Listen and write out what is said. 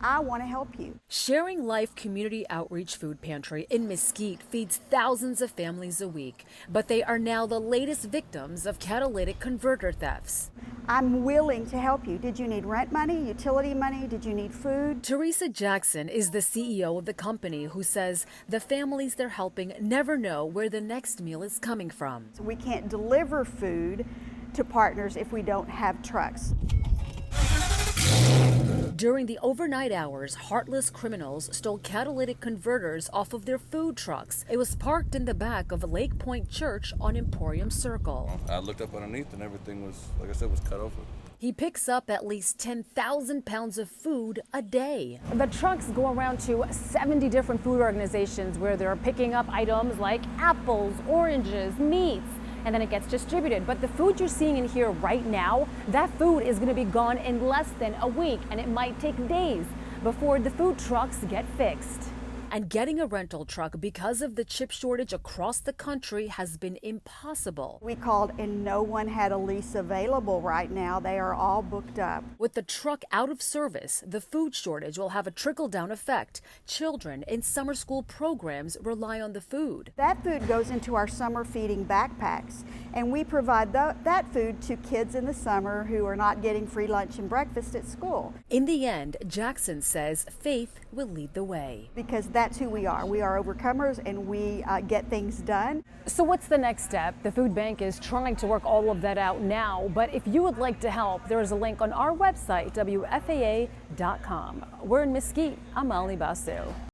I want to help you. Sharing Life Community Outreach Food Pantry in Mesquite feeds thousands of families a week, but they are now the latest victims of catalytic converter thefts. I'm willing to help you. Did you need rent money, utility money? Did you need food? Teresa Jackson is the CEO of the company, who says the families they're helping never know where the next meal is coming from. So we can't deliver food to partners if we don't have trucks. During the overnight hours, heartless criminals stole catalytic converters off of their food trucks. It was parked in the back of Lake Point Church on Emporium Circle. I looked up underneath and everything was, like I said, was cut open. He picks up at least 10,000 pounds of food a day. The trucks go around to 70 different food organizations where they're picking up items like apples, oranges, meats, and then it gets distributed. But the food you're seeing in here right now, that food is going to be gone in less than a week, and it might take days before the food trucks get fixed. And getting a rental truck because of the chip shortage across the country has been impossible. We called and no one had a lease available right now. They are all booked up. With the truck out of service, the food shortage will have a trickle-down effect. Children in summer school programs rely on the food. That food goes into our summer feeding backpacks, and we provide that food to kids in the summer who are not getting free lunch and breakfast at school. In the end, Jackson says faith will lead the way. Because that's who we are. We are overcomers, and we get things done. So what's the next step? The food bank is trying to work all of that out now, but if you would like to help, there is a link on our website, WFAA.com. We're in Mesquite. I'm Molly Basu.